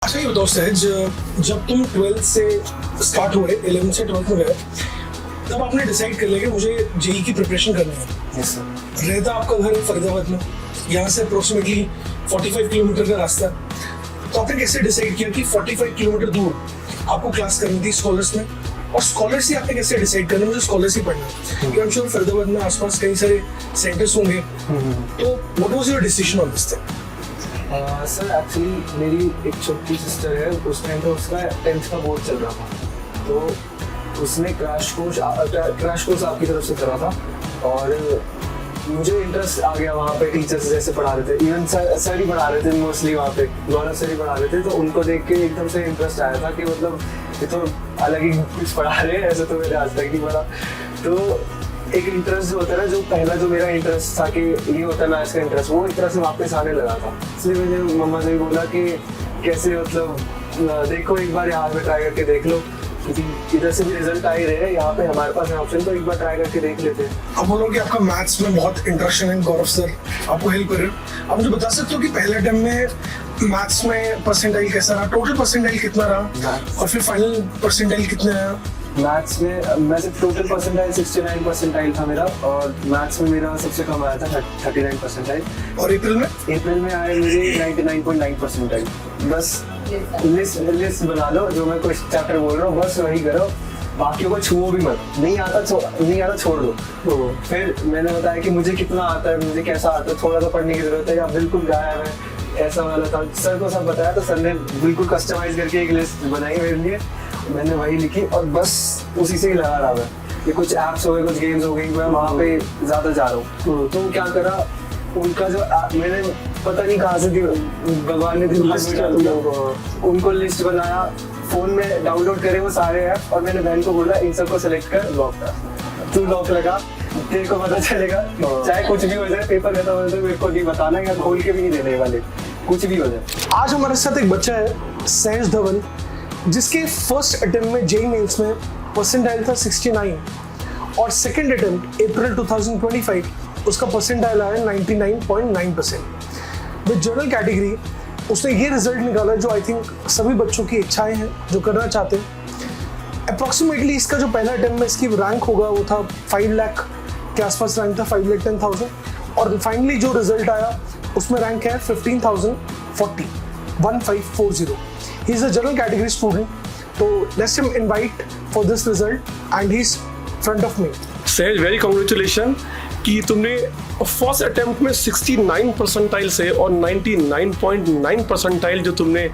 अच्छा ये बताओ सहज, जब तुम 12th से स्टार्ट हुए, 11th से 12th में गए, तब आपने डिसाइड कर लिया कि मुझे जेई की प्रिपरेशन करनी है। Yes sir. रहता आपका घर है फरीदाबाद में, यहाँ से अप्रोक्सीमेटली 45 किलोमीटर का रास्ता है। तो आपने कैसे डिसाइड किया कि 45 किलोमीटर दूर आपको क्लास करनी थी स्कॉलर्स में, और स्कॉलर्स ही आपने कैसे डिसाइड करना मुझे स्कॉलर्स ही पढ़ना है? आई एम श्योर फरीदाबाद में आसपास कई सारे सेंटर्स होंगे, तो what was your decision on this thing? Sir actually मेरी एक छोटी सिस्टर है, उस टाइम पे उसका 10th का बोर्ड चल रहा था, तो उसने क्रैश कोर्स आपकी तरफ से करा था, और मुझे इंटरेस्ट आ गया वहाँ पे। टीचर्स जैसे पढ़ा रहे थे, इवन सर ही पढ़ा रहे थे मोस्टली वहाँ पे, गौरव सर ही पढ़ा रहे थे, तो उनको देख के एकदम से इंटरेस्ट आया था कि मतलब ये तो अलग ही कुछ पढ़ा रहे हैं, ऐसे तो मैंने आज तक नहीं पढ़ा। तो एक इंटरेस्ट जो होता है ना, जो पहला जो मेरा इंटरेस्ट था कि ये होता है मैथ्स का इंटरेस्ट, वो एक तरह से वापस आने लगा था। इसलिए मैंने मम्मा से भी बोला कि कैसे मतलब देखो एक बार यहाँ पे ट्राई करके देख लो, क्योंकि इधर से भी रिजल्ट आ ही रहे हैं, यहाँ पे हमारे पास है ऑप्शन, तो एक बार ट्राई करके देख लेते हैं। आप बोलो कि आपका मैथ्स में बहुत इंटरेस्ट है, गौरव सर आपको हेल्प कर रहे हो। आप मुझे बता सकते हो कि पहले अटेम्प्ट में मैथ्स में परसेंटाइल कैसा रहा, टोटल परसेंटाइल कितना रहा, और फिर फाइनल परसेंटाइल कितना आया? मैथ्स में वैसे टोटल परसेंटाइल 69 परसेंटाइल था मेरा, और मैथ्स में मेरा सबसे कम आया था 39 परसेंटाइल। और अप्रैल में आया मुझे 99.9 परसेंटाइल। बस लिस्ट बना लो, जो मैं कुछ चैप्टर बोल रहा हूँ बस वही करो, बाकियों को छुओ भी मत, नहीं आता छोड़ दो। फिर मैंने बताया कि मुझे कितना आता है, मुझे कैसा आता है, थोड़ा सा पढ़ने की जरूरत है, या बिल्कुल गायब है, ऐसा वाला था। सर को सब बताया, तो सर ने बिल्कुल कस्टमाइज करके एक लिस्ट बनाई मेरे लिए, मैंने वही लिखी, और बस उसी से ही लगा रहा मैं। ये कुछ ऐप्स हो गए, कुछ गेम्स हो गई, मैं वहाँ पे ज़्यादा जा रहा हूँ। तो क्या करा, उनका जो मैंने पता नहीं कहाँ से भगवान ने उनको लिस्ट बनाया, फ़ोन में डाउनलोड करे वो सारे ऐप, और मैंने बहन को बोला इन सबको सेलेक्ट कर, तू लॉक लगा, तेरे को पता चलेगा, चाहे कुछ भी हो जाए, पेपर खत्म हो जाए, मेरे को नहीं बताना, या खोल के भी नहीं देने वाले, कुछ भी हो जाए। आज हमारे साथ एक बच्चा है सहज धवन, जिसके फर्स्ट अटेम्प्ट में जेईई मेंस में परसेंटाइल था 69, और सेकंड अटेम्प्ट अप्रैल 2025 उसका परसेंटाइल आया 99.9%। विद जनरल कैटेगरी उसने ये रिजल्ट निकाला जो आई थिंक सभी बच्चों की इच्छाएं हैं, जो करना चाहते हैं। अप्रॉक्सीमेटली इसका जो पहला अटेम्प्ट में इसकी रैंक होगा वो था 5 लाख के आसपास रैंक था, 5,10,000, और फाइनली जो रिजल्ट आया उसमें रैंक है 15,040, 1540। He is a general category student, so let's him invite for this result, and he's front of me. सहज वेरी कॉन्ग्रेचुलेशन कि तुमने फर्स्ट अटेम्प्ट में 69 परसेंटाइल से और 99.9 परसेंटाइल जो तुमने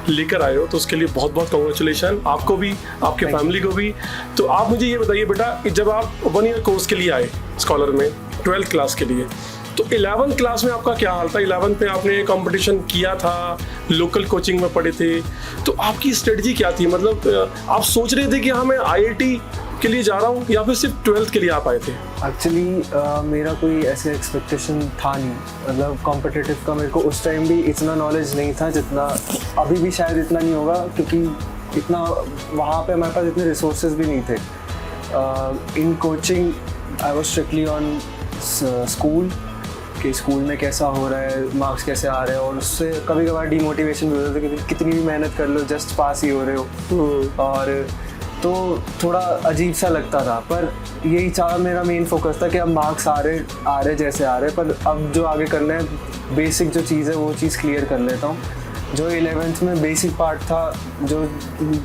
लेकर आए हो, तो उसके लिए बहुत बहुत कॉन्ग्रेचुलेशन आपको भी, आपके फैमिली को भी। तो आप मुझे ये बताइए बेटा कि जब आप 1 ईयर कोर्स के लिए आए स्कॉलर में 12th क्लास के लिए, तो 11th क्लास में आपका क्या हाल था? 11th में आपने कंपटीशन किया था, लोकल कोचिंग में पढ़े थे, तो आपकी स्ट्रेटजी क्या थी? मतलब आप सोच रहे थे कि हाँ मैं IIT के लिए जा रहा हूँ, या फिर सिर्फ 12th के लिए आप आए थे? एक्चुअली मेरा कोई ऐसे एक्सपेक्टेशन था नहीं, मतलब कॉम्पिटिटिव का मेरे को उस टाइम भी इतना नॉलेज नहीं था जितना अभी भी शायद इतना नहीं होगा, क्योंकि इतना वहाँ पे हमारे पास इतने रिसोर्सेज भी नहीं थे। इन coaching I was strictly on school, कि स्कूल में कैसा हो रहा है, मार्क्स कैसे आ रहे हैं, और उससे कभी कभार डीमोटिवेशन भी होता था कि कितनी भी मेहनत कर लो जस्ट पास ही हो रहे हो, और तो थोड़ा अजीब सा लगता था। पर यही चाह मेरा मेन फोकस था कि अब मार्क्स आ रहे जैसे आ रहे, पर अब जो आगे करना है बेसिक जो चीज़ है वो चीज़ क्लियर कर लेता हूँ। जो 11th में बेसिक पार्ट था, जो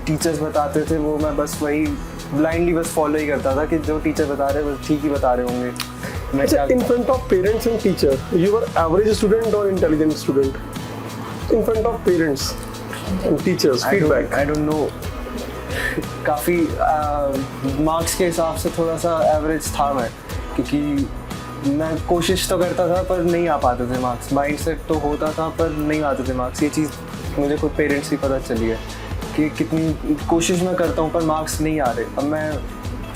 टीचर्स बताते थे, वो मैं बस वही ब्लाइंडली बस फॉलो ही करता था कि जो टीचर बता रहे हैं वो ठीक ही बता रहे होंगे। In front of parents and teacher, you were average student or intelligent student? In front of parents and teachers, feedback. I don't know. काफ़ी मार्क्स के हिसाब से थोड़ा सा एवरेज था मैं, क्योंकि मैं कोशिश तो करता था पर नहीं आ पाते थे मार्क्स, माइंड सेट तो होता था पर नहीं आते थे मार्क्स। ये चीज़ मुझे खुद पेरेंट्स की पता चली है कि कितनी कोशिश मैं करता हूँ पर मार्क्स नहीं आ रहे। अब मैं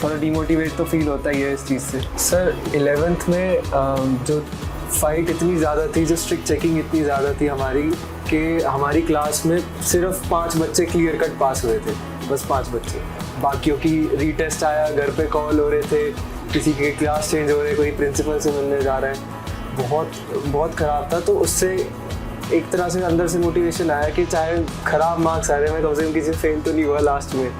थोड़ा डिमोटिवेट तो फील होता ही है इस चीज़ से। सर 11th में जो फाइट इतनी ज़्यादा थी, जो स्ट्रिक्ट चेकिंग इतनी ज़्यादा थी हमारी, कि हमारी क्लास में सिर्फ 5 बच्चे क्लियर कट पास हुए थे, बस 5 बच्चे। बाकियों की रीटेस्ट आया, घर पे कॉल हो रहे थे, किसी के क्लास चेंज हो रहे, कोई प्रिंसिपल से मिलने जा रहे हैं, बहुत बहुत ख़राब था। तो उससे एक तरह से अंदर से मोटिवेशन आया कि चाहे खराब मार्क्स आ रहे हैं, मैं कम से कम किसी फेल तो नहीं हुआ लास्ट में।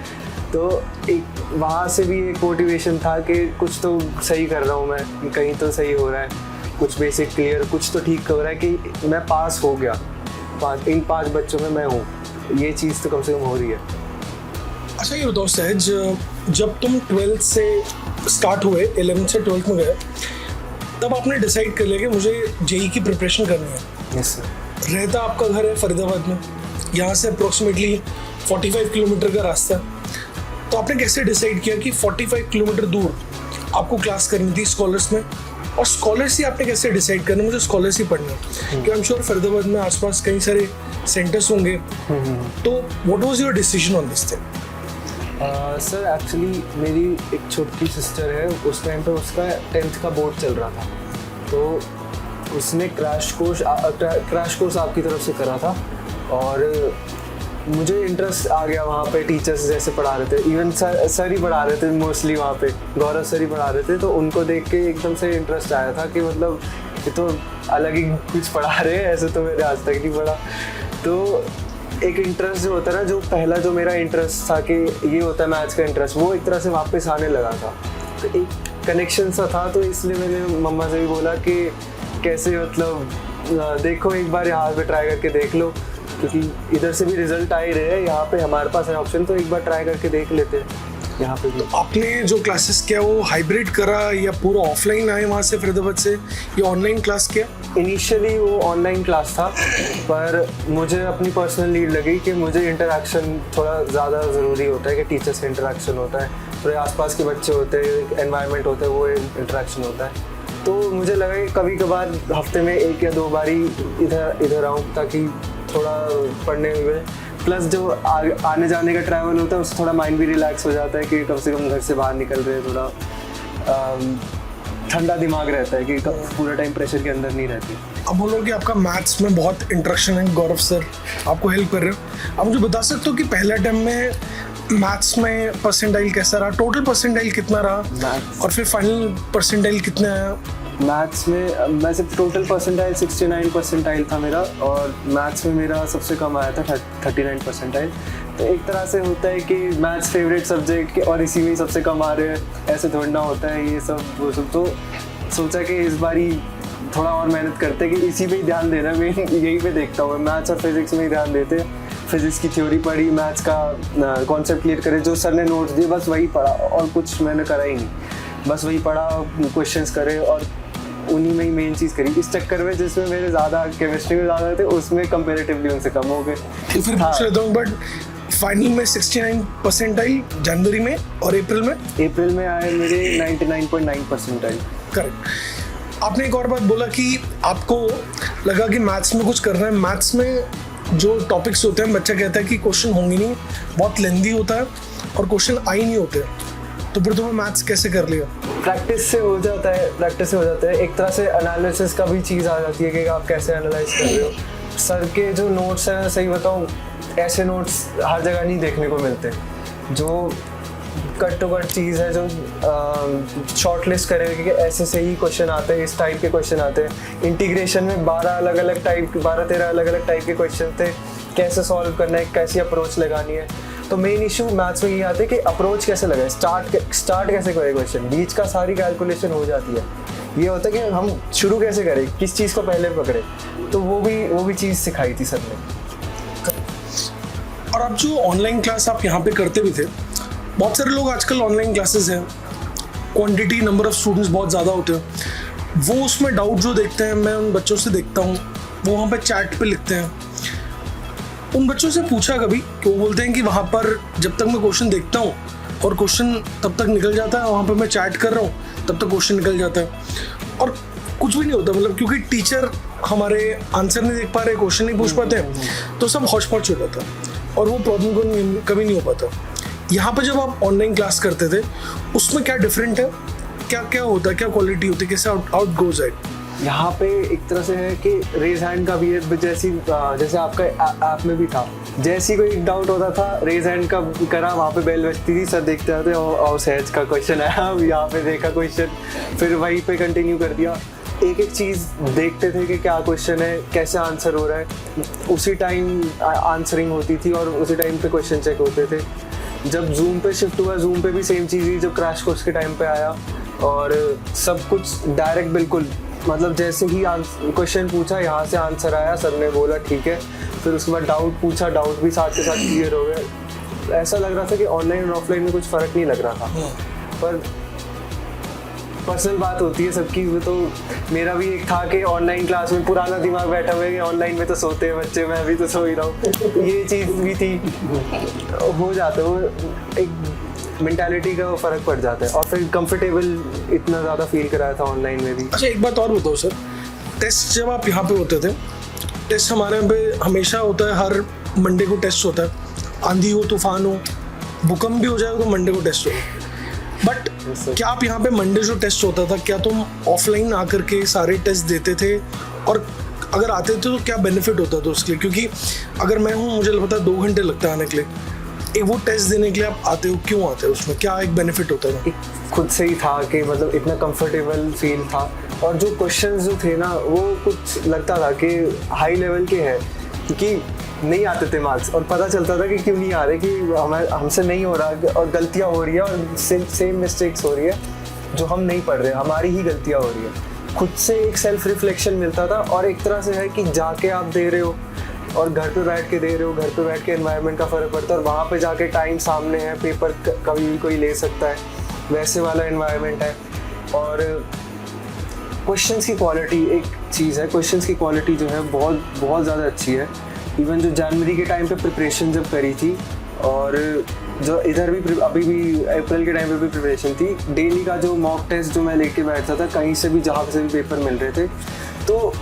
तो एक वहाँ से भी एक मोटिवेशन था कि कुछ तो सही कर रहा हूँ मैं, कहीं तो सही हो रहा है, कुछ बेसिक क्लियर, कुछ तो ठीक हो रहा है कि मैं पास हो गया, इन 5 बच्चों में मैं हूँ, ये चीज़ तो कम से कम हो रही है। अच्छा ये बताओ सहज, जब तुम 12th से स्टार्ट हुए, 11th से 12th में गए, तब आपने डिसाइड कर लिया कि मुझे जेई की प्रिपरेशन करनी है। Yes sir. रहता आपका घर है फरीदाबाद में, यहाँ से अप्रोक्सीमेटली 45 किलोमीटर का रास्ता है। तो आपने कैसे डिसाइड किया कि 45 किलोमीटर दूर आपको क्लास करनी थी स्कॉलर्स में, और स्कॉलर्स ही आपने कैसे डिसाइड करना मुझे स्कॉलर्स ही पढ़ना है? क्योंकि आई एम श्योर फरीदाबाद में आसपास कई सारे सेंटर्स होंगे। तो what was your decision on this thing? Sir actually मेरी एक छोटी सिस्टर है, उस टाइम पे उसका 10th का बोर्ड चल रहा था, तो उसने क्रैश कोर्स आपकी तरफ से करा था, और मुझे इंटरेस्ट आ गया वहाँ पे। टीचर्स जैसे पढ़ा रहे थे, इवन सर ही पढ़ा रहे थे मोस्टली, वहाँ पे गौरव सर ही पढ़ा रहे थे, तो उनको देख के एकदम से इंटरेस्ट आया था कि मतलब ये तो अलग ही कुछ पढ़ा रहे हैं, ऐसे तो मैंने आज तक नहीं पढ़ा। तो एक इंटरेस्ट जो होता है ना, जो पहला जो मेरा इंटरेस्ट था कि ये होता है मैथ्स का इंटरेस्ट, वो एक तरह से वापस आने लगा था। तो एक कनेक्शन सा था, तो इसलिए मैंने मम्मा से भी बोला कि कैसे मतलब देखो एक बार यहाँ पे ट्राई करके देख लो, क्योंकि इधर से भी रिजल्ट आ ही रहे हैं, यहाँ पे हमारे पास है ऑप्शन, तो एक बार ट्राई करके देख लेते हैं यहाँ पे भी। आपने जो क्लासेस किया वो हाइब्रिड करा या पूरा ऑफलाइन आए वहाँ से फरीदाबाद से, या ऑनलाइन क्लास किया? इनिशियली वो ऑनलाइन क्लास था, पर मुझे अपनी पर्सनल नीड लगी कि मुझे इंटरेक्शन थोड़ा ज़्यादा ज़रूरी होता है, कि टीचर से इंटरेक्शन होता है, थोड़े आसपास के बच्चे होते हैं, एनवायरनमेंट होता है, वो इंटरेक्शन होता है। तो मुझे लगा कि कभी कभार हफ्ते में 1 या 2 बारी इधर आऊँ, ताकि थोड़ा पढ़ने में, प्लस जो आने जाने का ट्रैवल होता है उससे थोड़ा माइंड भी रिलैक्स हो जाता है कि कम से कम घर से बाहर निकल रहे हैं, थोड़ा ठंडा दिमाग रहता है कि पूरा टाइम प्रेशर के अंदर नहीं रहती। अब बोलो कि आपका मैथ्स में बहुत इंटरेक्शन है, गौरव सर आपको हेल्प कर रहे हो, आप मुझे बता सकते हो कि पहला टाइम में मैथ्स में परसेंटाइल कैसा रहा, टोटल परसेंटाइल कितना रहा, और फिर फाइनल परसेंटाइल कितना आया? मैथ्स में वैसे टोटल परसेंटाइल 69 परसेंटाइल था मेरा, और मैथ्स में मेरा सबसे कम आया था 39 परसेंटाइल। तो एक तरह से होता है कि मैथ्स फेवरेट सब्जेक्ट और इसी में ही सबसे कम आ रहे हैं, ऐसे थोड़ा ना होता है ये सब वो सब। तो सोचा कि इस बारी थोड़ा और मेहनत करते कि इसी पे ही ध्यान देना, मैं यही पे देखता हूँ, मैथ्स और फिजिक्स में ही ध्यान देते। फिजिक्स की थ्योरी पढ़ी, मैथ्स का कॉन्सेप्ट क्लियर करे, जो सर ने नोट्स दिए बस वही पढ़ा, और कुछ मैंने करा ही नहीं, बस वही पढ़ा, क्वेश्चंस करे और उन्हीं में ही मेन चीज़ करी। इस चक्कर में जिसमें मेरे ज़्यादा केमिस्ट्री में ज़्यादा थे, उसमें कंपेरेटिवली उनसे कम हो गए। तो फिर पूछ लेता हूँ, बट फाइनल में 69 परसेंटाइल जनवरी में, और अप्रैल में आए मेरे 99.9 परसेंटाइल। करेक्ट। आपने एक और बात बोला कि आपको लगा कि मैथ्स में कुछ करना है। मैथ्स में जो टॉपिक्स होते हैं, बच्चा कहता है कि क्वेश्चन होंगे नहीं, बहुत लेंदी होता है और क्वेश्चन आ ही नहीं होते, तो फिर तुम्हें मैथ्स कैसे कर लिया? प्रैक्टिस से हो जाता है, एक तरह से एनालिसिस का भी चीज़ आ जाती है कि आप कैसे एनालाइज कर रहे हो। सर के जो नोट्स हैं, सही बताऊँ, ऐसे नोट्स हर जगह नहीं देखने को मिलते, जो कट टू कट चीज़ है, जो शॉर्ट लिस्ट करेंगे कि ऐसे से ही क्वेश्चन आते हैं, इस टाइप के क्वेश्चन आते हैं। इंटीग्रेशन में 12-13 अलग अलग टाइप के क्वेश्चन थे, कैसे सॉल्व करना है, कैसी अप्रोच लगानी है। तो मेन इशू मैथ्स में ये आता है कि अप्रोच कैसे लगाए, स्टार्ट कैसे करें क्वेश्चन, बीच का सारी कैलकुलेशन हो जाती है। ये होता है कि हम शुरू कैसे करें, किस चीज़ को पहले पकड़े, तो वो भी चीज़ सिखाई थी सर ने। और अब जो ऑनलाइन क्लास आप यहाँ पे करते भी थे, बहुत सारे लोग आजकल ऑनलाइन क्लासेस हैं, क्वांटिटी नंबर ऑफ स्टूडेंट्स बहुत ज़्यादा होते हैं, वो उसमें डाउट जो देखते हैं, मैं उन बच्चों से देखता हूँ, वो वहाँ पे चैट पे लिखते हैं। उन बच्चों से पूछा कभी कि वो बोलते हैं कि वहाँ पर जब तक मैं क्वेश्चन देखता हूँ और क्वेश्चन तब तक निकल जाता है, वहाँ पर मैं चैट कर रहा हूँ तब तक क्वेश्चन निकल जाता है और कुछ भी नहीं होता, मतलब क्योंकि टीचर हमारे आंसर नहीं देख पा रहे, क्वेश्चन नहीं पूछ पाते, तो सब हौच पौच हो जाता और वो प्रॉब्लम को कभी नहीं हो पाता। यहाँ पर जब आप ऑनलाइन क्लास करते थे, उसमें क्या डिफरेंट है, क्या क्या होता है, क्या क्वालिटी होती है, कैसे आउट गोज इट? यहाँ पे एक तरह से है कि रेज हैंड का भी है, जैसे आपका ऐप में भी था, जैसी कोई डाउट होता था रेज हैंड का करा, वहाँ पे बेल बजती थी, सर देखते आते और सहज का क्वेश्चन आया, यहाँ पे देखा क्वेश्चन, फिर वहीं पे कंटिन्यू कर दिया। एक एक चीज़ देखते थे कि क्या क्वेश्चन है, कैसे आंसर हो रहा है, उसी टाइम आंसरिंग होती थी और उसी टाइम पे क्वेश्चन चेक होते थे। जब जूम पे शिफ्ट हुआ, जूम पे भी सेम चीज़ ही, जब क्रैश कोर्स के टाइम पे आया और सब कुछ डायरेक्ट बिल्कुल, मतलब जैसे ही क्वेश्चन पूछा यहाँ से आंसर आया, सर ने बोला ठीक है, फिर उसके बाद डाउट पूछा, डाउट भी साथ के साथ क्लियर हो गया। ऐसा लग रहा था कि ऑनलाइन और ऑफलाइन में कुछ फ़र्क नहीं लग रहा था। पर पर्सनल बात होती है सबकी, वो तो मेरा भी एक था कि ऑनलाइन क्लास में पुराना दिमाग बैठा हुआ है कि ऑनलाइन में तो सोते हैं बच्चे, मैं अभी तो सो ही रहा हूँ, ये चीज़ भी थी। हो जाता है वो, एक मेंटालिटी का फ़र्क पड़ जाता है। और फिर कंफर्टेबल इतना ज़्यादा फील कराया था ऑनलाइन में भी। अच्छा, एक बात और बताओ सर, टेस्ट जब आप यहाँ पे होते थे, टेस्ट हमारे यहाँ पे हमेशा होता है, हर मंडे को टेस्ट होता है, आंधी हो तूफान हो भूकंप भी हो जाए तो मंडे को टेस्ट हो। बट क्या आप यहाँ पे मंडे जो टेस्ट होता था, क्या तुम ऑफलाइन आकर के सारे टेस्ट देते थे, और अगर आते थे तो क्या बेनिफिट होता था उसके लिए? क्योंकि अगर मैं हूँ, मुझे पता है 2 घंटे लगता है आने के लिए, एक वो टेस्ट देने के लिए आप आते हो, क्यों आते हो? उसमें क्या एक बेनिफिट होता था? खुद से ही था कि मतलब इतना कंफर्टेबल फील था, और जो क्वेश्चंस जो थे ना, वो कुछ लगता था कि हाई लेवल के हैं, क्योंकि नहीं आते थे मार्क्स, और पता चलता था कि क्यों नहीं आ रहे, कि हमसे नहीं हो रहा और गलतियाँ हो रही है, और सेम मिस्टेक्स हो रही है जो हम नहीं पढ़ रहे, हमारी ही गलतियाँ हो रही है। खुद से एक सेल्फ रिफ्लेक्शन मिलता था, और एक तरह से है कि जाके आप दे रहे हो और घर पे बैठ के दे रहे हो, घर पे बैठ के एनवायरनमेंट का फ़र्क पड़ता है, और वहाँ पे जाके टाइम सामने है, पेपर कभी भी कोई ले सकता है, वैसे वाला एनवायरनमेंट है। और क्वेश्चंस की क्वालिटी एक चीज़ है, क्वेश्चंस की क्वालिटी जो है बहुत बहुत ज़्यादा अच्छी है। इवन जो जनवरी के टाइम पे प्रिपरेशन जब करी थी, और जो इधर भी अभी भी अप्रैल के टाइम पे भी प्रिपरेशन थी, डेली का जो मॉक टेस्ट जो मैं लेके बैठता था, कहीं से भी जहाँ से भी पेपर मिल रहे थे, तो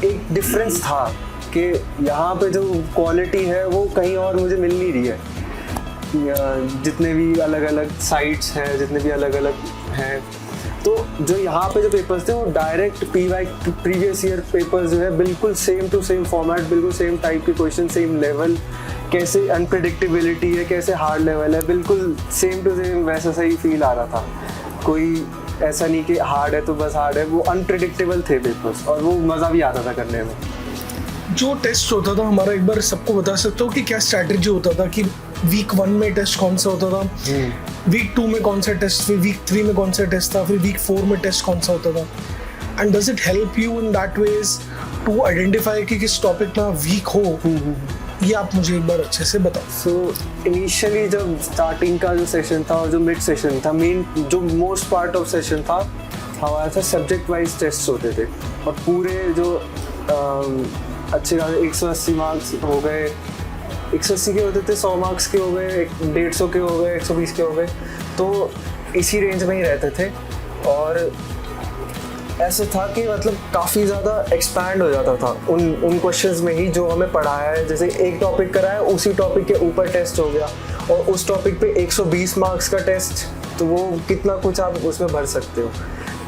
एक डिफरेंस था कि यहाँ पे जो क्वालिटी है वो कहीं और मुझे मिल नहीं रही है। जितने भी अलग अलग साइट्स हैं, जितने भी अलग अलग हैं, तो जो यहाँ पे जो पेपर्स थे वो डायरेक्ट प्रीवियस ईयर पेपर्स जो है, बिल्कुल सेम टू सेम फॉर्मेट, बिल्कुल सेम टाइप के क्वेश्चन, सेम लेवल, कैसे अनप्रेडिक्टेबिलिटी है, कैसे हार्ड लेवल है, बिल्कुल सेम टू सेम वैसा सही फील आ रहा था। कोई ऐसा नहीं कि हार्ड है तो बस हार्ड है, वो अनप्रेडिक्टेबल थे पेपर्स, और वो मज़ा भी आता था करने में। जो टेस्ट होता था हमारा, एक बार सबको बता सकते हो कि क्या स्ट्रैटेजी होता था, कि वीक 1 में टेस्ट कौन सा होता था, वीक 2 में कौन सा टेस्ट, फिर वीक 3 में कौन सा टेस्ट था, फिर वीक 4 में टेस्ट कौन सा होता था? And does it help you in that ways to identify कि किस टॉपिक में वीक हो? ये आप मुझे एक बार अच्छे से बताओ। सो इनिशियली जब स्टार्टिंग का जो सेशन था और जो मिड सेशन था, मेन जो मोस्ट पार्ट ऑफ सेशन था हमारा था, सब्जेक्ट वाइज टेस्ट होते थे, और पूरे जो अच्छे 180 मार्क्स हो गए, 180 के होते थे, 100 मार्क्स के हो गए, 150 के हो गए, 120 के हो गए, तो इसी रेंज में ही रहते थे। और ऐसे था कि मतलब काफ़ी ज़्यादा एक्सपैंड हो जाता था उन क्वेश्चंस में ही जो हमें पढ़ाया है। जैसे एक टॉपिक कराया, उसी टॉपिक के ऊपर टेस्ट हो गया, और उस टॉपिक पे 120 मार्क्स का टेस्ट, तो वो कितना कुछ आप उसमें भर सकते हो।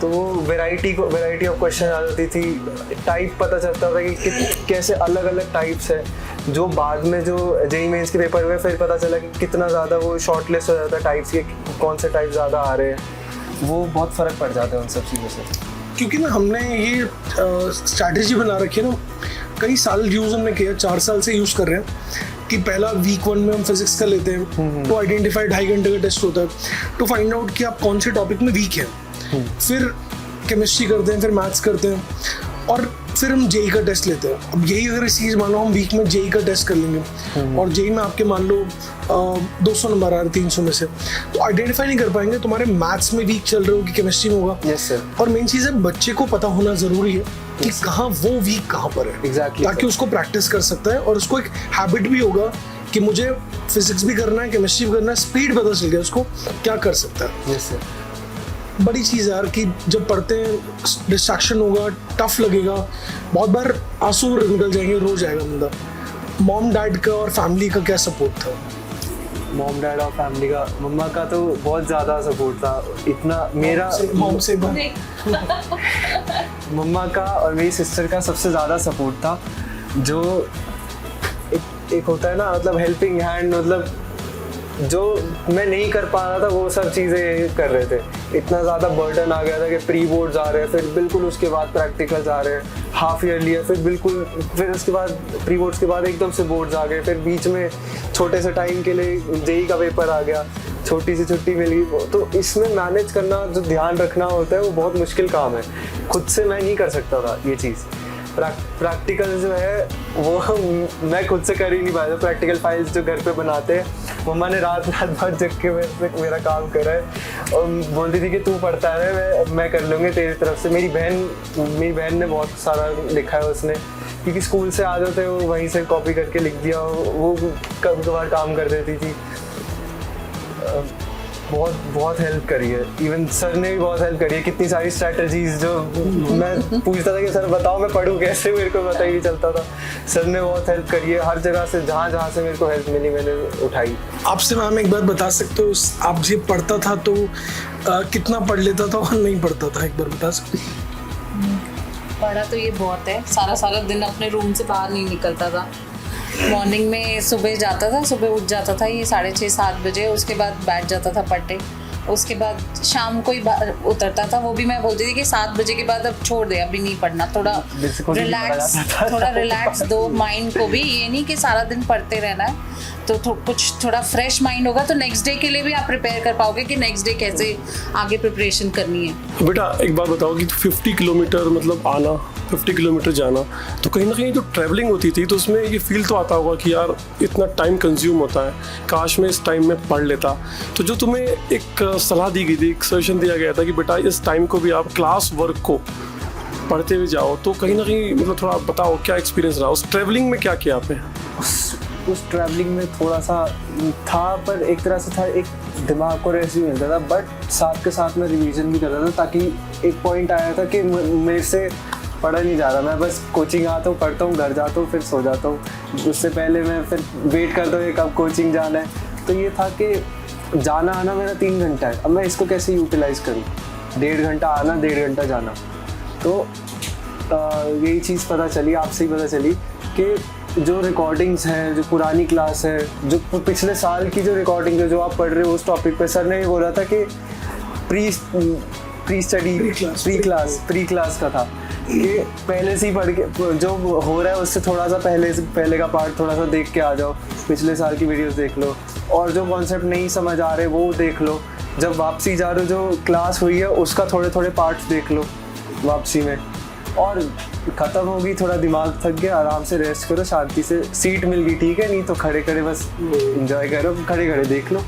तो वो वैरायटी ऑफ क्वेश्चन आ जाती थी, टाइप पता चलता था कि कैसे अलग अलग टाइप्स है, जो बाद में जो जेईई मेंस के पेपर हुए फिर पता चला कि कितना ज़्यादा वो शॉर्ट लिस्ट हो जाता है टाइप्स के, कौन से टाइप ज़्यादा आ रहे हैं, वो बहुत फ़र्क पड़ जाता है उन सब चीज़ों से। क्योंकि ना हमने ये स्ट्रैटेजी बना रखी है ना, कई साल यूज़ हमने किया, 4 साल से यूज़ कर रहे हैं, कि पहला वीक 1 में हम फिजिक्स का लेते हैं, तो आइडेंटिफाई 2.5 घंटे का टेस्ट होता है टू फाइंड आउट कि आप कौन से टॉपिक में वीक हैं। फिर केमिस्ट्री करते हैं, फिर मैथ्स करते हैं, और फिर हम जेईई का टेस्ट लेते हैं। अब यही अगर इस चीज़ मान लो हम वीक में जेईई का टेस्ट कर लेंगे, और जेईई में आपके मान लो 200 नंबर आ रहे 300 में से, तो आइडेंटिफाई नहीं कर पाएंगे तुम्हारे मैथ्स में वीक चल रहे हो कि केमिस्ट्री में होगा। Yes sir. और मेन चीज़ है, बच्चे को पता होना ज़रूरी है कि कहाँ वो वीक कहाँ पर है, Exactly, ताकि उसको प्रैक्टिस कर सकता है, और उसको एक हैबिट भी होगा कि मुझे फिजिक्स भी करना है, केमिस्ट्री भी करना है, स्पीड पता चल गया उसको क्या कर सकता है। Yes sir. बड़ी चीज़ है यार कि जब पढ़ते हैं डिस्ट्रैक्शन होगा, टफ लगेगा, बहुत बार आंसू निकल जाएंगे, रो जाएगा बंदा। मॉम डैड का और फैमिली का क्या सपोर्ट था? मॉम डैड और फैमिली का, मम्मा का तो बहुत ज़्यादा सपोर्ट था। इतना मेरा मॉम से मम्मा का और मेरी सिस्टर का सबसे ज़्यादा सपोर्ट था। जो एक होता है ना, मतलब हेल्पिंग हैंड, मतलब जो मैं नहीं कर पा रहा था वो सब चीज़ें कर रहे थे। इतना ज़्यादा बर्डन आ गया था कि प्री बोर्ड्स आ रहे हैं, फिर बिल्कुल उसके बाद प्रैक्टिकल्स आ रहे हैं, हाफ ईयरली है, फिर उसके बाद प्री बोर्ड्स के बाद एकदम से बोर्ड्स आ गए, फिर बीच में छोटे से टाइम के लिए जेई का पेपर आ गया, छोटी सी छुट्टी मिली। तो इसमें मैनेज करना, जो ध्यान रखना होता है वो बहुत मुश्किल काम है। खुद से मैं नहीं कर सकता था ये चीज़। प्रैक्टिकल जो है वो मैं खुद से कर ही नहीं पाया। प्रैक्टिकल फाइल्स जो घर पे बनाते हैं, मम्मा ने रात भर जग के मेरा काम करा है और बोलती थी कि तू पढ़ता है, मैं कर लूँगी तेरी तरफ से। मेरी बहन ने बहुत सारा लिखा है उसने, क्योंकि स्कूल से आ जाते वो वहीं से कॉपी करके लिख दिया, वो कभी कभार काम कर देती थी। बहुत हेल्प करी है। इवन सर ने भी बहुत हेल्प करी है। कितनी सारी स्ट्रैटेजीज जो मैं पूछता था कि सर बताओ मैं पढूं कैसे, मेरे को पता ही नहीं चलता था। सर ने बहुत हेल्प करी है। हर जगह से जहाँ से मेरे को हेल्प मिली मैंने उठाई। आपसे मैम एक बात बता सकते हो, आप जब पढ़ता था तो कितना पढ़ लेता था और नहीं पढ़ता था, एक बार बता सकते हो? पढ़ा तो ये बहुत है, सारा दिन अपने रूम से बाहर नहीं निकलता था। मॉर्निंग में सुबह जाता था, सुबह उठ जाता था ये 6:30-7 बजे, उसके बाद बैठ जाता था पढ़ने। उसके बाद शाम को ही उतरता था, वो भी मैं बोलती थी कि 7 बजे के बाद अब छोड़ दे, अभी नहीं पढ़ना, थोड़ा रिलैक्स दो माइंड को भी। ये नहीं कि सारा दिन पढ़ते रहना है, तो कुछ थोड़ा फ्रेश माइंड होगा तो नेक्स्ट डे के लिए भी आप प्रिपेयर कर पाओगे कि नेक्स्ट डे कैसे आगे प्रिपरेशन करनी है। बेटा एक बात बताओ कि 50 किलोमीटर मतलब आना, 50 किलोमीटर जाना, तो कहीं ना कहीं जो ट्रैवलिंग होती थी तो उसमें ये फील तो आता होगा कि यार इतना टाइम कंज्यूम होता है, काश मैं इस टाइम में पढ़ लेता। तो जो तुम्हें एक सलाह दी गई थी, एक सजेशन दिया गया था कि बेटा इस टाइम को भी आप क्लास वर्क को पढ़ते हुए जाओ, तो कहीं ना कहीं मतलब थोड़ा बताओ क्या एक्सपीरियंस रहा उस ट्रैवलिंग में, क्या किया आपने? उस ट्रैवलिंग में थोड़ा सा था, पर एक तरह से था, एक दिमाग को रेस्ट भी मिलता था, बट साथ के साथ मैं रिवीजन भी करता था, ताकि एक पॉइंट आया था कि मेरे से पढ़ा नहीं जा रहा। मैं बस कोचिंग आता हूँ, पढ़ता हूँ, घर जाता हूँ, फिर सो जाता हूँ। उससे पहले मैं फिर वेट करता हूँ कब कोचिंग जाना है। तो ये था कि जाना आना मेरा 3 घंटा है, अब मैं इसको कैसे यूटिलाइज करूँ। 1.5 घंटा आना, 1.5 घंटा जाना। तो यही चीज़ पता चली, आपसे ही पता चली कि जो रिकॉर्डिंग्स हैं, जो पुरानी क्लास है, जो पिछले साल की जो रिकॉर्डिंग है जो आप पढ़ रहे हो उस टॉपिक पे, सर ने ये बोला था कि प्री क्लास का था कि पहले से ही पढ़ के जो हो रहा है उससे थोड़ा सा पहले का पार्ट थोड़ा सा देख के आ जाओ, पिछले साल की वीडियोस देख लो, और जो कॉन्सेप्ट नहीं समझ आ रहे वो देख लो। जब वापसी जा रहे हो, जो क्लास हुई है उसका थोड़े पार्ट्स देख लो वापसी में, और ख़त्म होगी, थोड़ा दिमाग थक गया, आराम से रेस्ट करो, शांति से सीट मिल गई ठीक है, नहीं तो खड़े बस एंजॉय करो, खड़े देख लो।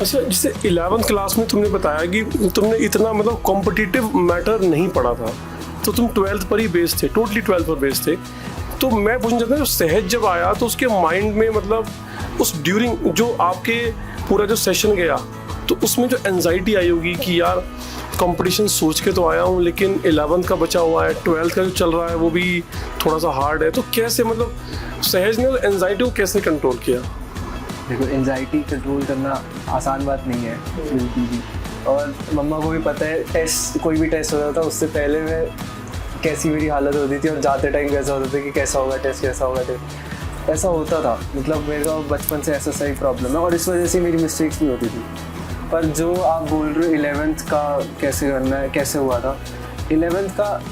अच्छा, जैसे 11th क्लास में तुमने बताया कि तुमने इतना मतलब कॉम्पिटिटिव मैटर नहीं पढ़ा था, तो तुम 12th पर ही बेस्ड थे, टोटली 12th पर बेस्ड थे। तो मैं पूछना चाहता हूँ, सहज जब आया तो उसके माइंड में मतलब उस ड्यूरिंग जो आपके पूरा जो सेशन गया, तो उसमें जो एंजाइटी आई होगी कि यार कंपटीशन सोच के तो आया हूँ, लेकिन 11th का बचा हुआ है, 12th का जो चल रहा है वो भी थोड़ा सा हार्ड है, तो कैसे मतलब सहज ने एंजाइटी को कैसे कंट्रोल किया? देखो, एंजाइटी कंट्रोल करना आसान बात नहीं है बिल्कुल भी, और मम्मा को भी पता है। कोई भी टेस्ट होता था उससे पहले मैं कैसी मेरी हालत होती थी, और जाते टाइम कैसा होता था कि कैसा होगा टेस्ट, ऐसा होता था। मतलब मेरे को बचपन से ऐसा सही प्रॉब्लम है, और इस वजह से मेरी मिस्टेक्स भी होती थी। पर जो आप बोल रहे हो 11th का कैसे करना है, कैसे हुआ था, 11th का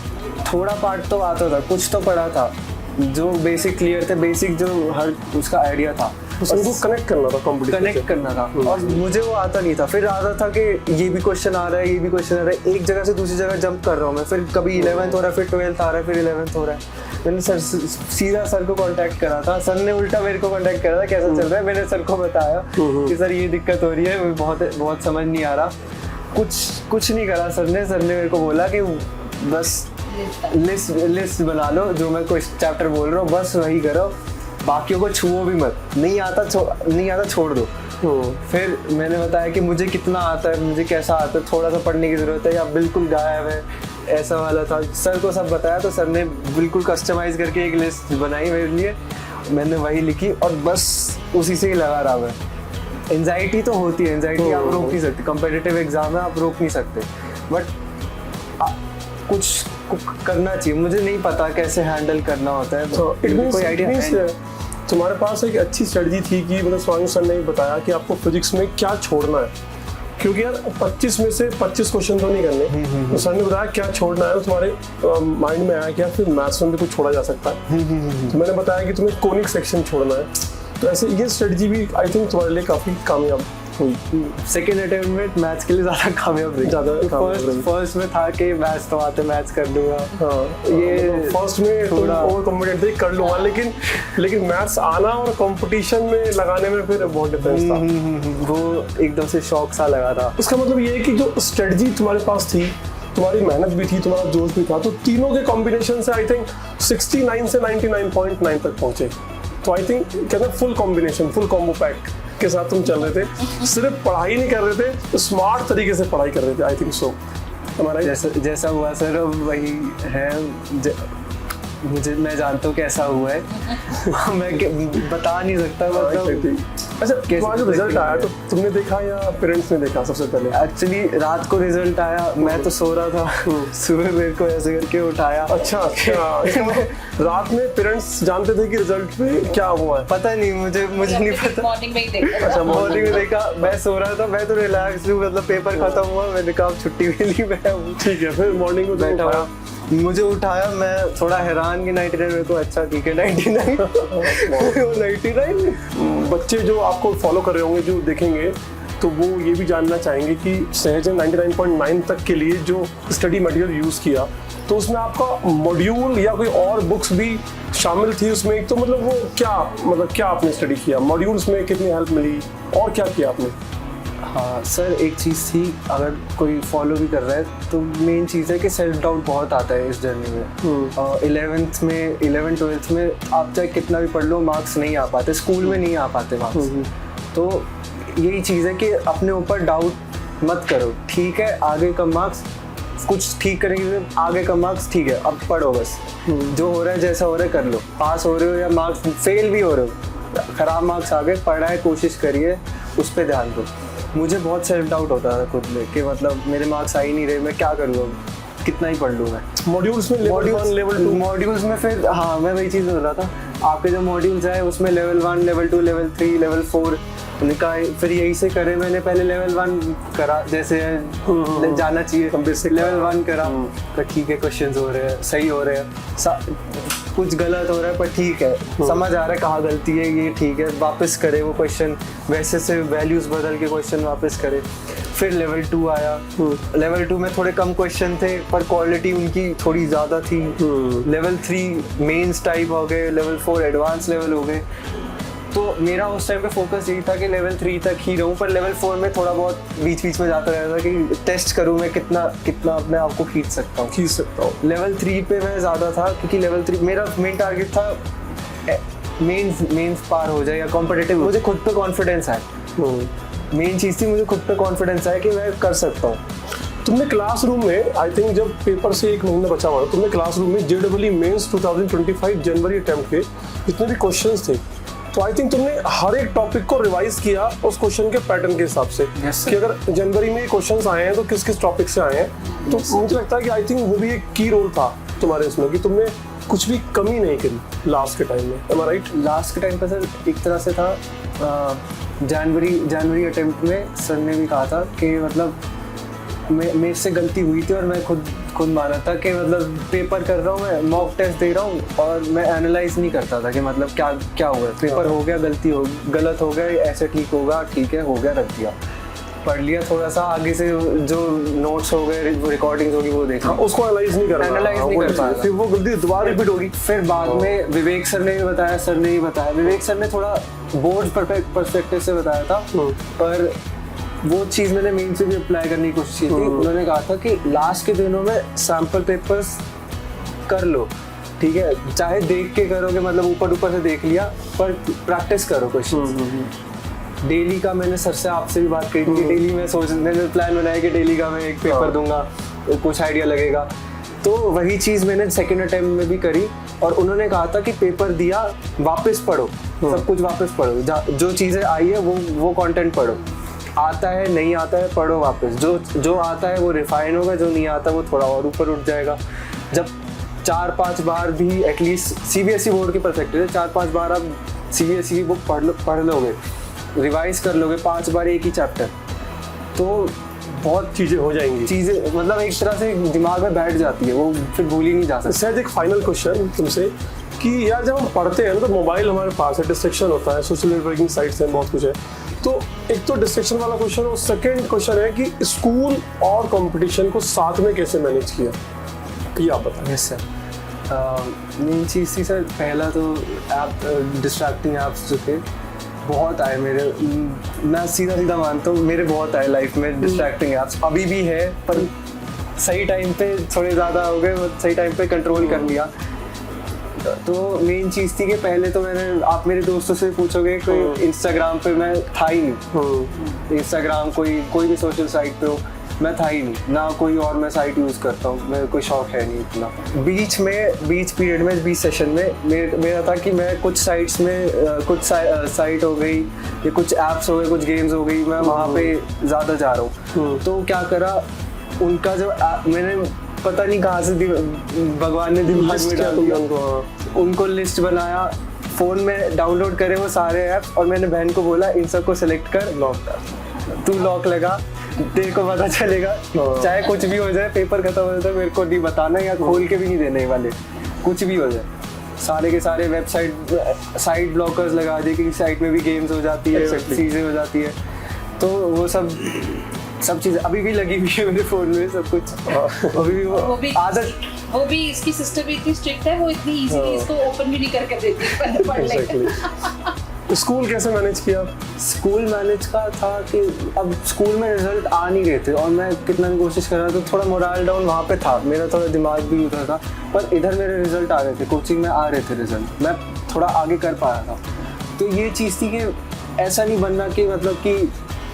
थोड़ा पार्ट तो आता था, कुछ तो पढ़ा था, जो बेसिक क्लियर थे, बेसिक जो हर उसका आइडिया था, उनको कनेक्ट करना था, कनेक्ट करना था, और मुझे वो आता नहीं था। फिर आता था कि ये भी क्वेश्चन आ रहा है, ये भी क्वेश्चन आ रहा है, एक जगह से दूसरी जगह जंप कर रहा हूँ मैं, फिर कभी 11th हो रहा है, फिर 12th आ रहा है, फिर 11th हो रहा है। मैंने सीधा सर को कांटेक्ट करा था, सर ने उल्टा मेरे को कांटेक्ट करा था कैसा चल रहा है। मैंने सर को बताया कि सर ये दिक्कत हो रही है, बहुत समझ नहीं आ रहा। कुछ नहीं करा सर ने मेरे को बोला कि बस लिस्ट बना लो, जो मैं कोई चैप्टर बोल रहा हूँ बस वही करो, बाकियों को छुओ भी मत, नहीं आता छोड़ दो। फिर मैंने बताया कि मुझे कितना आता है, मुझे कैसा आता है, थोड़ा सा पढ़ने की ज़रूरत है या बिल्कुल गायब है, ऐसा वाला था। सर को सब बताया तो सर ने बिल्कुल कस्टमाइज़ करके एक लिस्ट बनाई मेरे लिए, मैंने वही लिखी और बस उसी से ही लगा रहा मैं। एंजाइटी तो होती है, एंजाइटी आप रोक नहीं सकते, कॉम्पिटिटिव एग्जाम है आप रोक नहीं सकते, बट कुछ करना चाहिए। मुझे नहीं पता कैसे हैंडल करना होता है, कोई आइडिया तुम्हारे पास एक अच्छी स्ट्रेटजी थी कि मतलब स्वामी सर ने बताया कि आपको फिजिक्स में क्या छोड़ना है, क्योंकि यार 25 में से 25 क्वेश्चन तो नहीं करने, तो सर ने बताया क्या छोड़ना है, तो तुम्हारे माइंड में आया कि यार फिर मैथ्स में भी कुछ छोड़ा जा सकता है, तो मैंने बताया कि तुम्हें कोनिक सेक्शन छोड़ना है। तो ऐसे ये स्ट्रेटजी भी आई थिंक तुम्हारे लिए काफ़ी कामयाब हुई। सेकेंड अटेम्प्ट में मैथ्स के लिए ज़्यादा कामयाब रही। फर्स्ट में था कि मैथ्स तो आते, मैथ्स कर दूंगा। हाँ, ये फर्स्ट में थोड़ा ओवर कॉन्फिडेंट थे कर लूँगा, लेकिन मैथ्स आना और कंपटीशन में लगाने में फिर बहुत डिफरेंस था। वो एकदम से शौक सा लगा था। इसका मतलब ये है कि जो स्ट्रेटजी तुम्हारे पास थी, तुम्हारी मेहनत भी थी, तुम्हारा जोश भी था, तो तीनों के कॉम्बिनेशन से आई थिंक 69 से 99.9 तक पहुंचे। तो आई थिंक कहते हैं full combination, full combo pack के साथ तुम चल रहे थे, सिर्फ पढ़ाई नहीं कर रहे थे, स्मार्ट तरीके से पढ़ाई कर रहे थे। आई थिंक सो हमारा जैसा हुआ सर वही है। मैं जानता हूँ कैसा हुआ है। मैं बता नहीं सकता मतलब। अच्छा, तुम्हारा जो रिजल्ट आया तो तुमने देखा या पेरेंट्स ने देखा सबसे पहले? एक्चुअली रात को रिजल्ट आया, मैं तो सो रहा था, सुबह मेरे को ऐसे करके उठाया। अच्छा रात में पेरेंट्स जानते थे कि रिजल्ट में क्या हुआ है? पता नहीं, मुझे नहीं पता। मॉर्निंग में ही देखा। अच्छा, मॉर्निंग में देखा। मैं सो रहा था, मैं तो रिलैक्स हूँ, मतलब पेपर खत्म हुआ, मैंने कहा छुट्टी मिली, मैं ठीक है। फिर मॉर्निंग में बैठा हुआ, मुझे उठाया, मैं थोड़ा हैरान कि 99 मेरे को, अच्छा ठीक है 99। 99 बच्चे जो आपको फॉलो कर रहे होंगे, जो देखेंगे, तो वो ये भी जानना चाहेंगे कि सहज ने 99.9 तक के लिए जो स्टडी मटेरियल यूज़ किया, तो उसमें आपका मॉड्यूल या कोई और बुक्स भी शामिल थी उसमें, तो मतलब वो क्या आपने स्टडी किया, मॉड्यूल्स में कितनी हेल्प मिली और क्या किया आपने? हाँ सर, एक चीज़ थी, अगर कोई फॉलो भी कर रहा है तो मेन चीज़ है कि सेल्फ डाउट बहुत आता है इस जर्नी में। 11th में 11-12th में आप चाहे कितना भी पढ़ लो, मार्क्स नहीं आ पाते, स्कूल में नहीं आ पाते मार्क्स। तो यही चीज़ है कि अपने ऊपर डाउट मत करो, ठीक है आगे कम मार्क्स, कुछ ठीक करेंगे आगे कम मार्क्स, ठीक है अब पढ़ो बस, जो हो रहा है जैसा हो रहा है कर लो, पास हो रहे हो या मार्क्स फेल भी हो रहे हो, ख़राब मार्क्स आ गए, पढ़ा है, कोशिश करिए, उस पर ध्यान दो। मुझे बहुत सेल्फ डाउट होता था खुद में कि मतलब मेरे मार्क्स आ ही नहीं रहे, मैं क्या करूँ अब, कितना ही पढ़ लूँ मैं। मॉड्यूल्स में लेवल 2 मॉड्यूल्स में फिर हाँ, मैं वही चीज़ बोल रहा था, आपके जो मॉड्यूल्स आए उसमें लेवल 1, लेवल 2, लेवल 3, लेवल 4 निकाय, फिर यही से करे मैंने। पहले लेवल 1 करा, जैसे जाना चाहिए, लेवल 1 करा, तो ठीक है क्वेश्चंस हो रहे हैं, सही हो रहे हैं, कुछ गलत हो रहा है पर ठीक है, समझ आ रहा है कहाँ गलती है, ये ठीक है, वापस करे वो क्वेश्चन, वैसे से वैल्यूज बदल के क्वेश्चन वापस करे। फिर लेवल 2 आया, लेवल 2 में थोड़े कम क्वेश्चन थे पर क्वालिटी उनकी थोड़ी ज़्यादा थी। लेवल 3 मेंस टाइप हो गए, लेवल 4 एडवांस लेवल हो गए। तो मेरा उस टाइम पे फोकस यही था कि लेवल 3 तक ही रहूँ, पर लेवल 4 में थोड़ा बहुत बीच बीच में जाता रहता था कि टेस्ट करूँ मैं कितना अपने आप को खींच सकता हूँ। लेवल 3 पे मैं ज़्यादा था, क्योंकि लेवल 3 मेरा मेन टारगेट था मेंस पार हो जाए या कॉम्पिटिटिव, मुझे खुद पे कॉन्फिडेंस आए। मेन चीज़ थी मुझे खुद पे कॉन्फिडेंस आया कि मैं कर सकता हूँ। तुमने क्लासरूम में, आई थिंक जब पेपर से 1 महीना बचा हुआ, तुमने क्लासरूम में JEE मेंस 2025 जनवरी अटेम्प्ट के जितने भी क्वेश्चंस थे, तो आई थिंक तुमने हर एक टॉपिक को रिवाइज किया उस क्वेश्चन के पैटर्न के हिसाब से, कि अगर जनवरी में क्वेश्चंस आए हैं तो किस किस टॉपिक से आए हैं। तो मुझे लगता है कि आई थिंक वो भी एक की रोल था तुम्हारे इसमें, कि तुमने कुछ भी कमी नहीं करी लास्ट के टाइम में। एम आई राइट? लास्ट के टाइम पर सर एक तरह से था, जनवरी अटेम्प्ट में सर ने भी कहा था कि मतलब मेरे से गलती हुई थी, और मैं खुद माना था कि मतलब पेपर कर रहा हूँ, मैं मॉक टेस्ट दे रहा हूँ और मैं एनालाइज नहीं करता था कि मतलब क्या हुआ, पेपर हो गया, गलत हो गया, ऐसे ठीक होगा, ठीक है हो गया, रख दिया, पढ़ लिया, थोड़ा सा आगे से जो नोट्स हो गए, रिकॉर्डिंग्स होगी वो देखा, उसको एनालाइज नहीं कर पाया, फिर वो गलती दोबारा रिपीट होगी। फिर बाद में विवेक सर ने भी बताया, विवेक सर ने थोड़ा बोर्ड परस्पेक्टिव से बताया था, पर वो चीज़ मैंने मेन से भी अप्लाई करने की कोशिश की थी। उन्होंने कहा था कि लास्ट के दिनों में सैम्पल पेपर्स कर लो, ठीक है, चाहे देख के करोगे, मतलब ऊपर से देख लिया, पर प्रैक्टिस करो क्वेश्चन। डेली का मैंने सर से आपसे भी बात करी थी, डेली मैंने प्लान बनाया कि डेली का मैं एक पेपर दूंगा, कुछ आइडिया लगेगा, तो वही चीज़ मैंने सेकेंड अटेम्प्ट में भी करी। और उन्होंने कहा था कि पेपर दिया, वापस पढ़ो, सब कुछ वापस पढ़ो, जो चीज़ें आई है वो कंटेंट पढ़ो, आता है नहीं आता है पढ़ो वापस, जो आता है वो रिफाइन होगा, जो नहीं आता वो थोड़ा और ऊपर उठ जाएगा। जब 4-5 बार भी एटलीस्ट CBSE बोर्ड के परस्पेक्टिव से 4-5 बार आप CBSE की बुक पढ़ लोगे, रिवाइज कर लोगे 5 बार एक ही चैप्टर, तो बहुत चीजें हो जाएंगी। चीज़ें मतलब एक तरह से दिमाग में बैठ जाती है, वो फिर भूल ही नहीं जा सकती। शायद एक फाइनल क्वेश्चन तुमसे कि यार जब हम पढ़ते हैं ना तो मोबाइल हमारे पास है, डिस्ट्रैक्शन होता है, सोशल नेटवर्किंग साइट्स हैं, बहुत कुछ है, तो एक तो डिस्ट्रैक्शन वाला क्वेश्चन और सेकंड क्वेश्चन है कि स्कूल और कंपटीशन को साथ में कैसे मैनेज किया, ये आप बताएं। यस सर, मेन चीज़ थी सर, पहला तो ऐप डिस्ट्रैक्टिंग ऐप्स जो थे बहुत आए मेरे, मैं सीधा मानता हूँ मेरे बहुत आए लाइफ में डिस्ट्रैक्टिंग ऐप्स, अभी भी है पर सही टाइम पे थोड़े ज़्यादा हो गए, सही टाइम पे कंट्रोल कर लिया। तो मेन चीज़ थी कि पहले तो मैंने, आप मेरे दोस्तों से पूछोगे कोई इंस्टाग्राम पे मैं था ही नहीं, इंस्टाग्राम कोई भी सोशल साइट पे हो मैं था ही नहीं, ना कोई और मैं साइट यूज़ करता हूँ, मेरा कोई शौक है नहीं इतना। बीच पीरियड में, बीच सेशन में मेरा था कि मैं कुछ साइट्स में कुछ साइट हो गई या कुछ ऐप्स हो गए, कुछ गेम्स हो गई, मैं वहाँ पे ज़्यादा जा रहा हूँ। तो क्या करा, उनका जो मैंने पता नहीं कहाँ से भगवान ने दिमाग में डाल दिया, उनको लिस्ट बनाया, फ़ोन में डाउनलोड करे वो सारे ऐप्स, और मैंने बहन को बोला इन सबको सेलेक्ट कर, लॉक कर, तू लॉक लगा, तेरे को पता चलेगा, चाहे कुछ भी हो जाए, पेपर खत्म हो जाए मेरे को नहीं बताना, या खोल के भी नहीं देने वाले, कुछ भी हो जाए। सारे के सारे साइट ब्लॉकर्स लगा दिए कि साइट में भी गेम्स हो जाती है, चीज़ें हो जाती है, तो वो सब चीज़ अभी भी लगी हुई है मेरे फ़ोन में, सब कुछ अभी भी वो आदत। वो भी इसकी सिस्टर भी इतनी स्ट्रिक्ट है, वो इतनी इजीली इसको ओपन भी नहीं करके देती पढ़ ले। स्कूल कैसे मैनेज किया? स्कूल मैनेज का था कि अब स्कूल में रिजल्ट आ नहीं रहे थे और मैं कितना भी कोशिश कर रहा था, तो थोड़ा मोरल डाउन वहाँ पे था, मेरा थोड़ा दिमाग भी उधर था, पर इधर मेरे रिजल्ट आ रहे थे, कोचिंग में आ रहे थे रिजल्ट, मैं थोड़ा आगे कर पाया था। तो ये चीज़ थी कि ऐसा नहीं बनना कि मतलब कि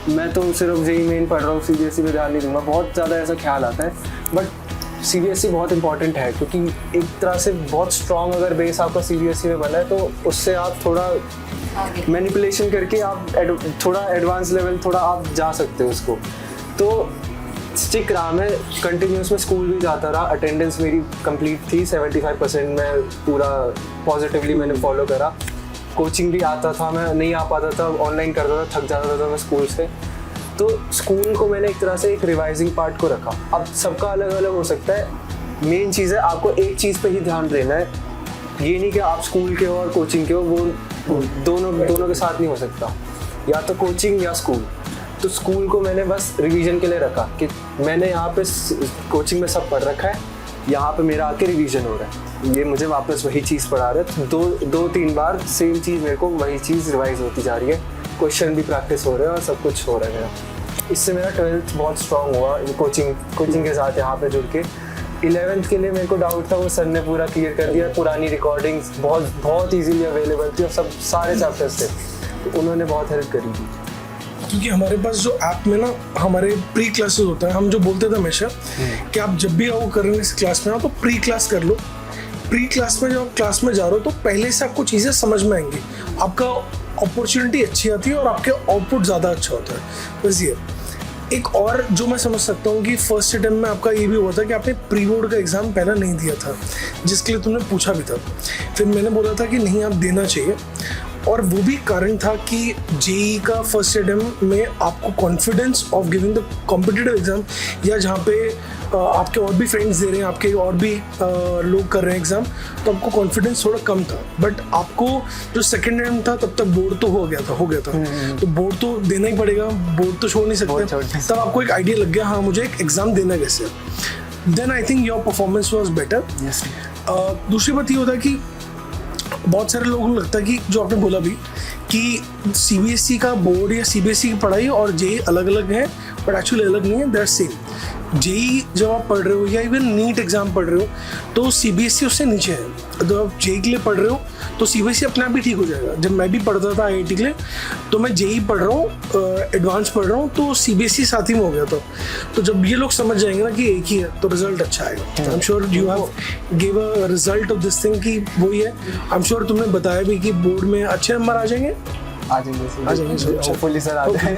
मैं तो सिर्फ जेई मेन पढ़ रहा हूँ, CBSE पे ध्यान नहीं दूंगा, बहुत ज़्यादा ऐसा ख्याल आता है। बट CBSE बहुत इंपॉर्टेंट है, क्योंकि एक तरह से बहुत स्ट्रॉन्ग अगर बेस आपका CBSE में बना है, तो उससे आप थोड़ा मैनिपुलेशन करके आप थोड़ा एडवांस लेवल थोड़ा आप जा सकते हो उसको। तो स्टिक रहा, मैं कंटिन्यूस में स्कूल भी जाता रहा, अटेंडेंस मेरी कंप्लीट थी, 75% में पूरा पॉजिटिवली मैंने फॉलो करा। कोचिंग भी आता था, मैं नहीं आ पाता था, ऑनलाइन करता था, थक जाता था मैं स्कूल से। तो स्कूल को मैंने एक तरह से एक रिवाइजिंग पार्ट को रखा। अब सबका अलग अलग हो सकता है, मेन चीज़ है आपको एक चीज़ पे ही ध्यान देना है, ये नहीं कि आप स्कूल के हो और कोचिंग के हो, वो दोनों के साथ नहीं हो सकता, या तो कोचिंग या स्कूल। तो स्कूल को मैंने बस रिवीजन के लिए रखा कि मैंने यहाँ पे कोचिंग में सब पढ़ रखा है, यहाँ पे मेरा आके रिवीजन हो रहा है, ये मुझे वापस वही चीज़ पढ़ा रहे हैं, दो तीन बार सेम चीज़ मेरे को वही चीज़ रिवाइज होती जा रही है, क्वेश्चन भी प्रैक्टिस हो रहे हैं और सब कुछ हो रहा है मेरा। इससे मेरा 12th बहुत स्ट्रॉन्ग हुआ कोचिंग के साथ यहाँ पे जुड़ के। 11th के लिए मेरे को डाउट था, वो सर ने पूरा क्लियर कर दिया, पुरानी रिकॉर्डिंग्स बहुत ईजीली अवेलेबल थी और सब सारे चैप्टर्स थे, तो उन्होंने बहुत हेल्प करी थी। क्योंकि हमारे पास जो ऐप में ना हमारे प्री क्लासेस होता है, हम जो बोलते थे हमेशा कि आप जब भी आओ करने इस क्लास में आओ तो प्री क्लास कर लो। प्री क्लास में जब आप क्लास में जा रहे हो तो पहले से आपको चीज़ें समझ में आएंगी, आपका अपॉर्चुनिटी अच्छी आती है और आपके आउटपुट ज़्यादा अच्छा होता है। बस ये एक और जो मैं समझ सकता हूँ कि फर्स्ट अटेम्प्ट में आपका ये भी हुआ था कि आपने प्री बोर्ड का एग्ज़ाम पहला नहीं दिया था, जिसके लिए तुमने पूछा भी था। फिर मैंने बोला था कि नहीं आप देना चाहिए, और वो भी कारण था कि जेई का फर्स्ट अटेम्प्ट में आपको confidence of giving the competitive exam, या जहाँ पे आपके और भी फ्रेंड्स दे रहे हैं, आपके और भी लोग कर रहे हैं एग्ज़ाम, तो आपको कॉन्फिडेंस थोड़ा कम था। बट आपको जो सेकेंड अटेम्प्ट था तब तक बोर्ड तो हो गया था तो बोर्ड तो देना ही पड़ेगा, बोर्ड तो छोड़ नहीं सकते। तब आपको एक आइडिया लग गया, हाँ मुझे एक एग्ज़ाम देना कैसे। Then I think your performance was better. दूसरी बात ये होता है कि बहुत सारे लोगों को लगता है कि जो आपने बोला भी कि CBSE का बोर्ड या CBSE की पढ़ाई और जेई अलग अलग है, बट एक्चुअली अलग नहीं है, दैट सेम। जेई जब आप पढ़ रहे हो या इवन नीट एग्जाम पढ़ रहे हो तो CBSE उससे नीचे है। तो आप जेई के लिए पढ़ रहे हो तो CBSE अपने आप ही ठीक हो जाएगा। जब मैं भी पढ़ता था IIT के लिए, तो मैं जेई पढ़ रहा हूँ, एडवांस पढ़ रहा हूँ, तो CBSE साथ ही में हो गया था। तो जब ये लोग समझ जाएंगे ना कि एक ही है, तो रिजल्ट अच्छा आएगा। I am sure you have give a result of this thing कि वही है। आई एम श्योर तुमने बताया भी कि बोर्ड में अच्छे नंबर आ जाएंगे। आ जाएंगे होपफुली सर, आ जाए।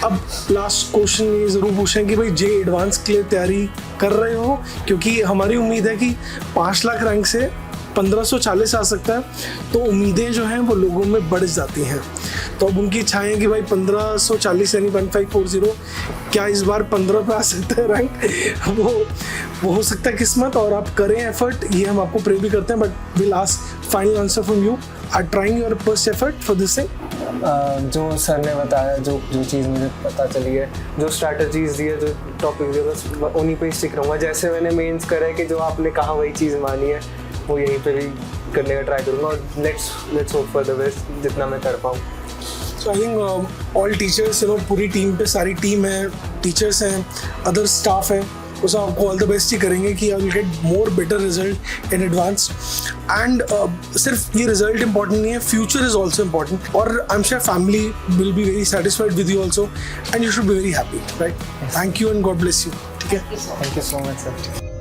अब लास्ट क्वेश्चन ये ज़रूर पूछें कि भाई जेई एडवांस के लिए तैयारी कर रहे हो, क्योंकि हमारी उम्मीद है कि 5 लाख रैंक से 1540 आ सकता है, तो उम्मीदें जो हैं वो लोगों में बढ़ जाती हैं। तो अब उनकी इच्छाएं हैं कि भाई 1540 यानी 1540 क्या इस बार 15 पे आ सकता है रैंक, वो हो सकता है किस्मत, और आप करें एफर्ट, ये हम आपको प्रे भी करते हैं। But will ask final answer from you, are trying your best effort for this thing? जो सर ने बताया, जो चीज़ मुझे पता चली है, जो स्ट्रैटेजीज दी है, जो टॉपिक दिए, बस उन्हीं पे ही स्टिक रहूँगा। जैसे मैंने मेंस करा है कि जो आपने कहा वही चीज़ मानी है, वो यहीं पे भी करने का ट्राई करूँगा। और let's hope for the best, जितना मैं कर पाऊँ। So I think all teachers, पूरी टीम पे, सारी टीम है, टीचर्स हैं, अदर स्टाफ है, वो सब आपको ऑल द बेस्ट ही करेंगे कि I will get more better result in advance. And सिर्फ ये रिजल्ट इंपॉर्टेंट नहीं है, फ्यूचर इज ऑल्सो इंपॉर्टेंट, और I am sure family will be very satisfied with you also, and you should be very happy, right? Thank you and God bless you. ठीक है, thank you so much sir.